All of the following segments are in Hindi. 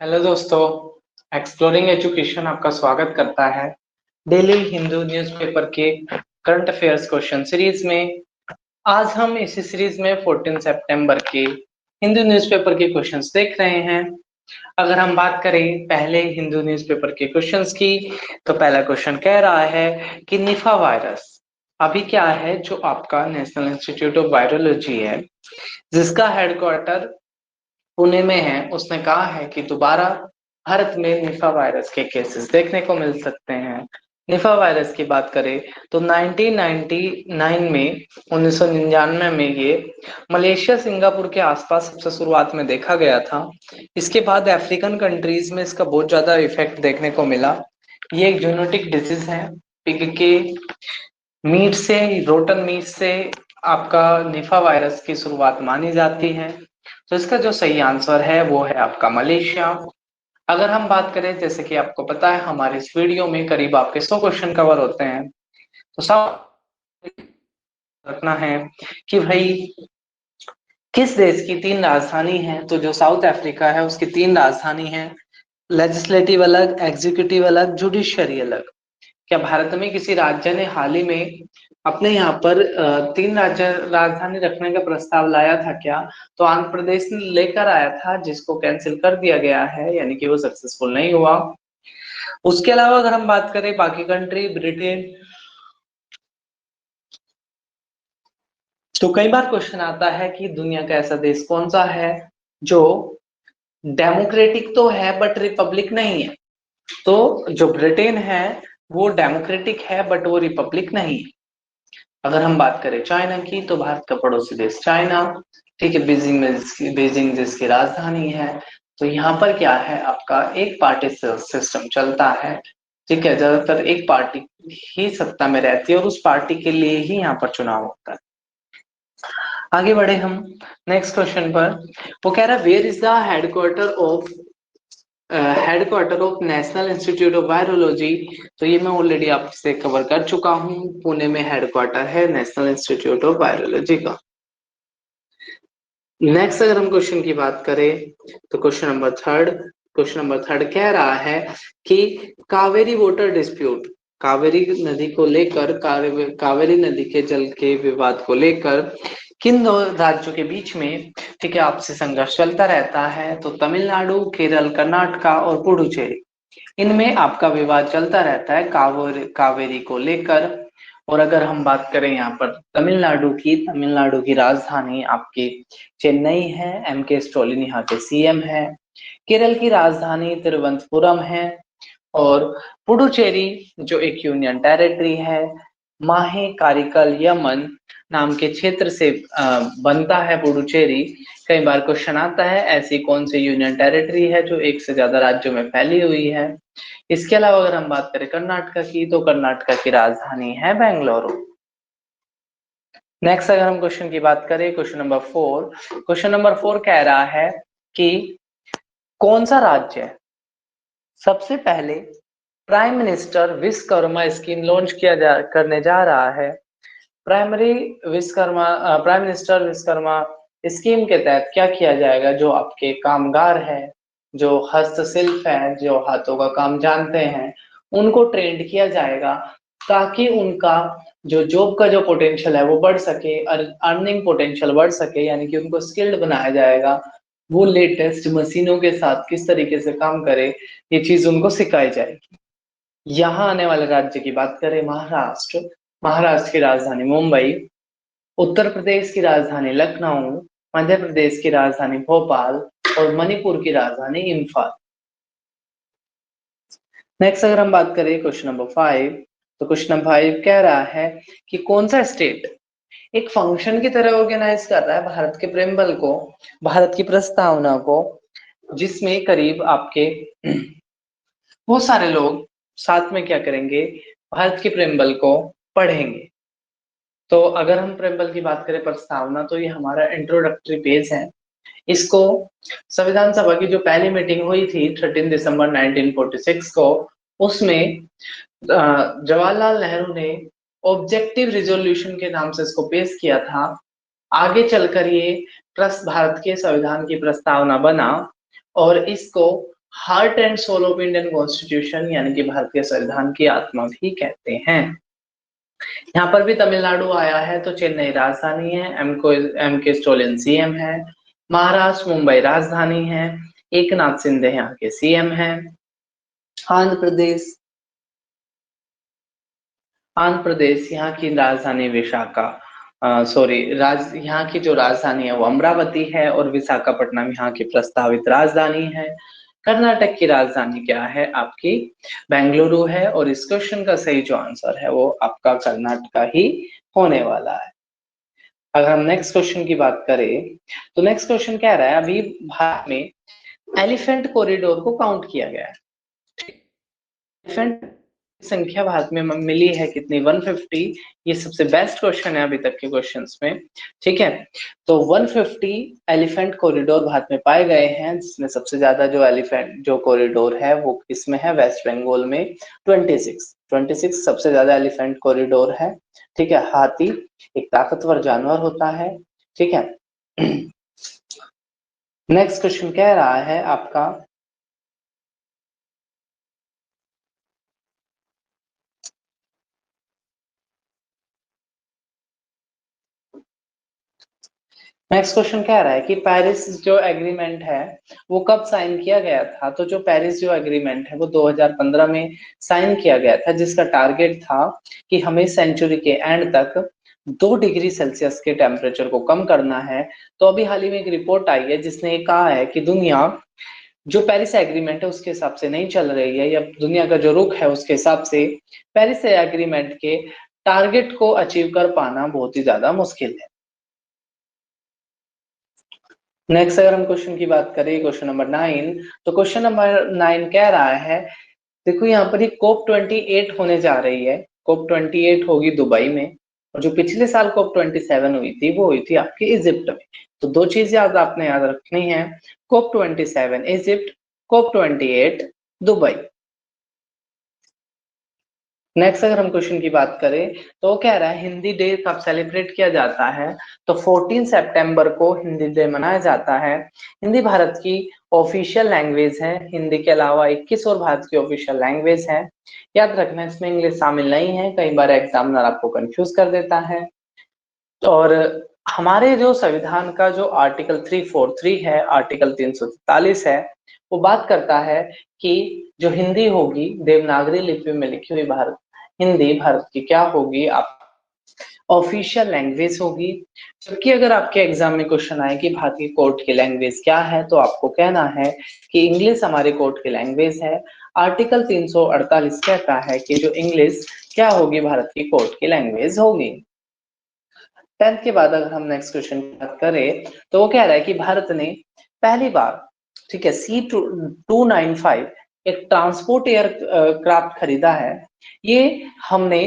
हेलो दोस्तों, एक्सप्लोरिंग एजुकेशन आपका स्वागत करता है। डेली हिंदू न्यूज़पेपर के करंट अफेयर्स क्वेश्चन सीरीज में आज हम इसी सीरीज में 14 सितंबर के हिंदू न्यूज़पेपर के क्वेश्चंस देख रहे हैं। अगर हम बात करें पहले हिंदू न्यूज़पेपर के क्वेश्चंस की, तो पहला क्वेश्चन कह रहा है कि निफा वायरस अभी क्या है, जो आपका नेशनल इंस्टीट्यूट ऑफ वायरोलॉजी है जिसका हेडक्वार्टर पुणे में है, उसने कहा है कि दोबारा भारत में निफा वायरस के केसेस देखने को मिल सकते हैं। निफा वायरस की बात करें तो 1999 में 1999 में ये मलेशिया सिंगापुर के आसपास सबसे शुरुआत में देखा गया था। इसके बाद अफ्रीकन कंट्रीज में इसका बहुत ज्यादा इफेक्ट देखने को मिला। ये एक जूनोटिक डिजीज है। पिग के मीट से, रोटन मीट से आपका निफा वायरस की शुरुआत मानी जाती है। तो इसका जो सही आंसर है वो है आपका मलेशिया। अगर हम बात करें, जैसे कि आपको पता है हमारे इस वीडियो में करीब आपके 100 क्वेश्चन कवर होते हैं, तो सब रखना है कि भाई किस देश की तीन राजधानी है। तो जो साउथ अफ्रीका है उसकी तीन राजधानी है, लेजिस्लेटिव अलग, एग्जीक्यूटिव अलग, जुडिशियरी अलग। क्या भारत में किसी राज्य ने हाल ही में अपने यहाँ पर तीन राज्य राजधानी रखने का प्रस्ताव लाया था क्या? तो आंध्र प्रदेश ने लेकर आया था, जिसको कैंसिल कर दिया गया है, यानी कि वो सक्सेसफुल नहीं हुआ। उसके अलावा अगर हम बात करें बाकी कंट्री, ब्रिटेन, तो कई बार क्वेश्चन आता है कि दुनिया का ऐसा देश कौन सा है जो डेमोक्रेटिक तो है बट रिपब्लिक नहीं है। तो जो ब्रिटेन है वो डेमोक्रेटिक है बट वो रिपब्लिक नहीं है। अगर हम बात करें चाइना की, तो भारत का पड़ोसी देश चाइना, ठीक है, बीजिंग जिसकी राजधानी है। तो यहाँ पर क्या है, आपका एक पार्टी सिस्टम चलता है। ठीक है, ज्यादातर एक पार्टी ही सत्ता में रहती है और उस पार्टी के लिए ही यहाँ पर चुनाव होता है। आगे बढ़े हम नेक्स्ट क्वेश्चन पर। वो कह रहा है where is the headquarter of national institute of virology. तो ये मैं ऑलरेडी आपसे कवर कर चुका हूँ, पुणे में हेडक्वार्टर है नेशनल इंस्टीट्यूट ऑफ वायरोलॉजी का। नेक्स्ट अगर हम क्वेश्चन की बात करें, तो क्वेश्चन नंबर थर्ड कह रहा है कि कावेरी वाटर डिस्प्यूट, कावेरी नदी को लेकर, कावेरी नदी के जल के विवाद को लेकर किन दो राज्यों के बीच में, ठीक है, आपसी संघर्ष चलता रहता है? तो तमिलनाडु, केरल, कर्नाटका और पुडुचेरी, इनमें आपका विवाद चलता रहता है कावेरी को लेकर। और अगर हम बात करें यहाँ पर तमिलनाडु की राजधानी आपकी चेन्नई है, एम के स्टोलिन यहाँ के सीएम है। केरल की राजधानी तिरुवनंतपुरम है। और पुडुचेरी जो एक यूनियन टेरिटरी है, माहे कारिकल यमन नाम के क्षेत्र से बनता है पुडुचेरी। कई बार क्वेश्चन आता है ऐसी कौन सी यूनियन टेरिटरी है जो एक से ज्यादा राज्यों में फैली हुई है। इसके अलावा अगर हम बात करें कर्नाटका की, तो कर्नाटका की राजधानी है बेंगलुरु। नेक्स्ट अगर हम क्वेश्चन की बात करें, क्वेश्चन नंबर 4 कह रहा है कि कौन सा राज्य सबसे पहले prime minister Vishwakarma scheme launch करने जा रहा है? प्राइम मिनिस्टर विश्वकर्मा स्कीम के तहत क्या किया जाएगा? जो आपके कामगार है, जो हस्तशिल्प है, जो हाथों का काम जानते हैं, उनको ट्रेंड किया जाएगा ताकि उनका जो जॉब का जो पोटेंशियल है वो बढ़ सके, अर्निंग पोटेंशियल बढ़ सके, यानी कि उनको स्किल्ड बनाया जाएगा। वो लेटेस्ट मशीनों के साथ किस तरीके से काम करे, ये चीज उनको सिखाई जाएगी। यहाँ आने वाले राज्य की बात करें, महाराष्ट्र की राजधानी मुंबई, उत्तर प्रदेश की राजधानी लखनऊ, मध्य प्रदेश की राजधानी भोपाल और मणिपुर की राजधानी इम्फाल। नेक्स्ट अगर हम बात करें क्वेश्चन नंबर 5, तो क्वेश्चन नंबर 5 कह रहा है कि कौन सा स्टेट एक फंक्शन की तरह ऑर्गेनाइज कर रहा है भारत के प्रेम्बल को, भारत की प्रस्तावना को, जिसमें करीब आपके बहुत सारे लोग साथ में क्या करेंगे, भारत के प्रेम्बल को पढ़ेंगे। तो अगर हम प्रेम्बल की बात करें, प्रस्तावना, तो ये हमारा इंट्रोडक्टरी पेज है। इसको संविधान सभा की जो पहली मीटिंग हुई थी 13 दिसंबर 1946 को, उसमें जवाहरलाल नेहरू ने ऑब्जेक्टिव रिजोल्यूशन के नाम से इसको पेश किया था। आगे चलकर ये भारत के संविधान की प्रस्तावना बना और इसको heart and soul of Indian constitution यानी कि भारतीय संविधान की आत्मा भी कहते हैं। यहाँ पर भी तमिलनाडु आया है, तो चेन्नई राजधानी है, एम के स्टालिन सीएम है। महाराष्ट्र मुंबई राजधानी है, एकनाथ शिंदे यहाँ के सीएम है। आंध्र प्रदेश यहाँ की राजधानी यहाँ की जो राजधानी है वो अमरावती है, और विशाखापट्टनम यहाँ की प्रस्तावित राजधानी है। कर्नाटक की राजधानी क्या है आपकी? बेंगलुरु है, और इस क्वेश्चन का सही जो आंसर है वो आपका कर्नाटका ही होने वाला है। अगर हम नेक्स्ट क्वेश्चन की बात करें, तो नेक्स्ट क्वेश्चन कह रहा है अभी भारत में एलिफेंट कॉरिडोर को काउंट किया गया है। एलिफेंट संख्या भारत में मिली है कितनी? 150। ये सबसे बेस्ट क्वेश्चन है अभी तक के क्वेश्चंस में, ठीक है। तो 150 एलिफेंट कॉरिडोर भारत में पाए गए हैं, जिसमें सबसे ज्यादा जो एलिफेंट जो कॉरिडोर है वो किसमें है? वेस्ट बंगाल में 26 सबसे ज्यादा एलिफेंट कॉरिडोर है, ठीक है। हाथी एक ताकतवर जानवर होता है, ठीक है। नेक्स्ट क्वेश्चन कह रहा है आपका नेक्स्ट क्वेश्चन कह रहा है कि पेरिस जो एग्रीमेंट है वो कब साइन किया गया था? तो जो पेरिस जो एग्रीमेंट है वो 2015 में साइन किया गया था, जिसका टारगेट था कि हमें सेंचुरी के एंड तक 2 डिग्री सेल्सियस के टेम्परेचर को कम करना है। तो अभी हाल ही में एक रिपोर्ट आई है जिसने ये कहा है कि दुनिया जो पेरिस एग्रीमेंट है उसके हिसाब से नहीं चल रही है, या दुनिया का जो रुख है उसके हिसाब से पेरिस एग्रीमेंट के टारगेट को अचीव कर पाना बहुत ही ज्यादा मुश्किल है। नेक्स्ट अगर हम क्वेश्चन की बात करें, क्वेश्चन नंबर 9, तो क्वेश्चन नंबर 9 कह रहा है, देखो यहाँ पर ही COP 28 होने जा रही है। COP 28 होगी दुबई में, और जो पिछले साल COP 27 हुई थी वो हुई थी आपके इजिप्ट में। तो 2 चीज आपने याद रखनी है, COP 27 Egypt, COP 28 Dubai. Next अगर हम क्वेश्चन की बात करें, तो वो कह रहा है हिंदी डे कब सेलिब्रेट किया जाता है? तो 14 सितंबर को हिंदी डे मनाया जाता है। हिंदी भारत की ऑफिशियल लैंग्वेज है, हिंदी के अलावा 21 और भारत की ऑफिशियल लैंग्वेज है। याद रखना इसमें इंग्लिश शामिल नहीं है, कई बार एग्जामिनर आपको कंफ्यूज कर देता है। और हमारे जो संविधान का जो आर्टिकल 343 है, आर्टिकल 343 है, वो बात करता है कि जो हिंदी होगी देवनागरी लिपि में लिखी हुई हिंदी भारत की क्या होगी? आप ऑफिशियल लैंग्वेज होगी। जबकि अगर आपके एग्जाम में क्वेश्चन आए कि भारतीय कोर्ट की लैंग्वेज क्या है, तो आपको कहना है कि इंग्लिश हमारे कोर्ट की लैंग्वेज है। आर्टिकल 348 कहता है कि जो इंग्लिश क्या होगी? भारत की कोर्ट की लैंग्वेज होगी। 10th के बाद अगर हम नेक्स्ट क्वेश्चन की बात करें, तो वो कह रहा है कि भारत ने पहली बार, ठीक है, C295 एक ट्रांसपोर्ट एयर क्राफ्ट खरीदा है। ये हमने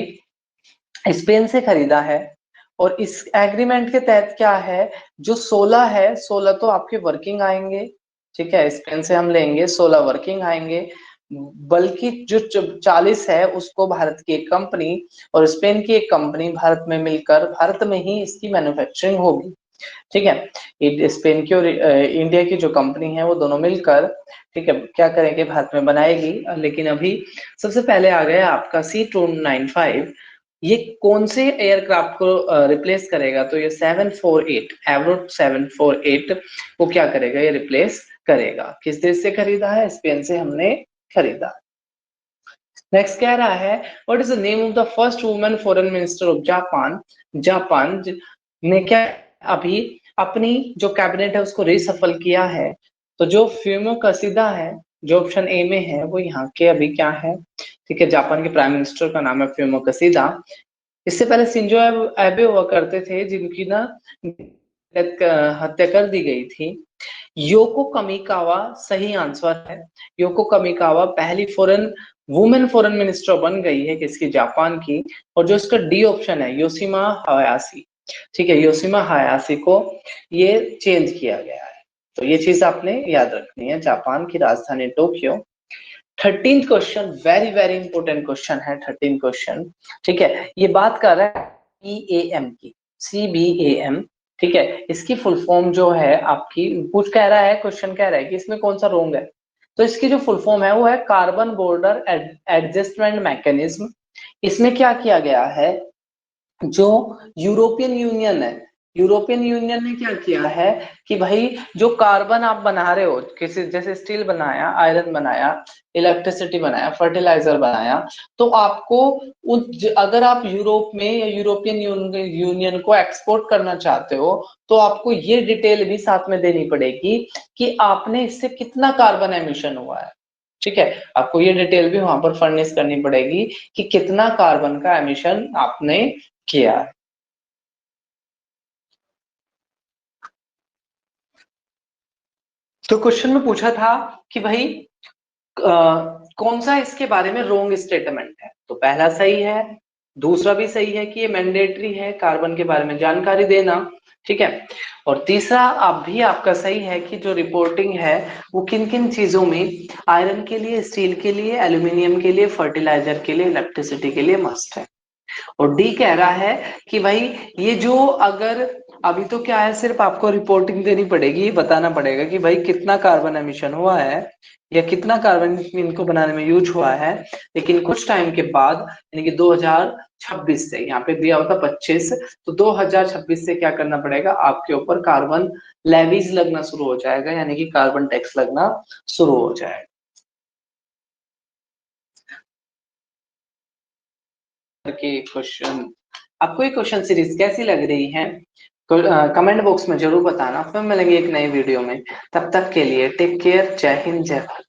स्पेन से खरीदा है, और इस एग्रीमेंट के तहत क्या है, जो 16 है, 16 तो आपके वर्किंग आएंगे, ठीक है, स्पेन से हम लेंगे 16 वर्किंग आएंगे, बल्कि जो 40 है उसको भारत की एक कंपनी और स्पेन की एक कंपनी भारत में मिलकर भारत में ही इसकी मैन्युफैक्चरिंग होगी, ठीक है। स्पेन की और इंडिया की जो कंपनी है वो दोनों मिलकर, ठीक है, क्या करेंगे? भारत में बनाएगी। लेकिन अभी सबसे पहले आ गया आपका C295। ये कौन से एयरक्राफ्ट को रिप्लेस करेगा? तो ये 748 एवरोट 748 को क्या करेगा? ये रिप्लेस करेगा। किस देश से खरीदा है? स्पेन से हमने खरीदा। नेक्स्ट कह रहा है what is the name of the first women foreign minister of Japan? Japan ने क्या अभी अपनी जो कैबिनेट है उसको रिसफल किया है? तो जो फ्यूमो कसीदा है, जो ऑप्शन ए में है, वो यहाँ के अभी क्या है? ठीक है, जापान के प्राइम मिनिस्टर का नाम है फ्यूमो कसीदा। इससे पहले शिंजो एबे हुआ करते थे, जिनकी ना हत्या कर दी गई थी। योको कमिकावा सही आंसर है। योको कमिकावा पहली वुमेन फॉरेन मिनिस्टर बन गई है, किसकी? जापान की। और जो इसका डी ऑप्शन है योशिमा हायाशी, ठीक है, योशिमा हायाशी को ये चेंज किया गया है। तो ये चीज आपने याद रखनी है। जापान की राजधानी Tokyo. 13th question very very important question है। 13th क्वेश्चन, ठीक है, ये बात कर रहा है CBAM की, CBAM, ठीक है। इसकी फुल फॉर्म जो है आपकी, कुछ कह रहा है, क्वेश्चन कह रहा है कि इसमें कौन सा रोंग है? तो इसकी जो फुल फॉर्म है वो है कार्बन बॉर्डर एडजस्टमेंट मैकेनिज्म। इसमें क्या किया गया है, जो यूरोपियन यूनियन है, यूरोपियन यूनियन ने क्या किया है कि भाई जो कार्बन आप बना रहे हो, किसी जैसे स्टील बनाया, आयरन बनाया, इलेक्ट्रिसिटी बनाया, फर्टिलाइजर बनाया, तो आपको अगर आप यूरोप में या यूरोपियन यूनियन को एक्सपोर्ट करना चाहते हो तो आपको ये डिटेल भी साथ में देनी पड़ेगी कि आपने इससे कितना कार्बन एमिशन हुआ है। ठीक है, आपको ये डिटेल भी वहां पर फर्निश करनी पड़ेगी कि कितना कार्बन का एमिशन आपने किया है। तो क्वेश्चन में पूछा था कि भाई कौन सा इसके बारे में रॉन्ग स्टेटमेंट है। तो पहला सही है, दूसरा भी सही है कि ये मैंडेटरी है कार्बन के बारे में जानकारी देना। ठीक है, और तीसरा आप भी आपका सही है कि जो रिपोर्टिंग है वो किन किन चीजों में, आयरन के लिए, स्टील के लिए, एल्यूमिनियम के लिए, फर्टिलाइजर के लिए, इलेक्ट्रिसिटी के लिए मस्ट है। और डी कह रहा है कि भाई ये जो, अगर अभी तो क्या है, सिर्फ आपको रिपोर्टिंग देनी पड़ेगी, ये बताना पड़ेगा कि भाई कितना कार्बन एमिशन हुआ है या कितना कार्बन इनको बनाने में यूज हुआ है। लेकिन कुछ टाइम के बाद यानी कि 2026 से, यहाँ पे दिया होता 25, तो 2026 से क्या करना पड़ेगा, आपके ऊपर कार्बन लेवीज लगना शुरू हो जाएगा, यानी कि कार्बन टैक्स लगना शुरू हो जाएगा। के क्वेश्चन, आपको ये क्वेश्चन सीरीज कैसी लग रही है, कमेंट बॉक्स में जरूर बताना। फिर मिलेंगे एक नई वीडियो में, तब तक के लिए टेक केयर, जय हिंद, जय भारत।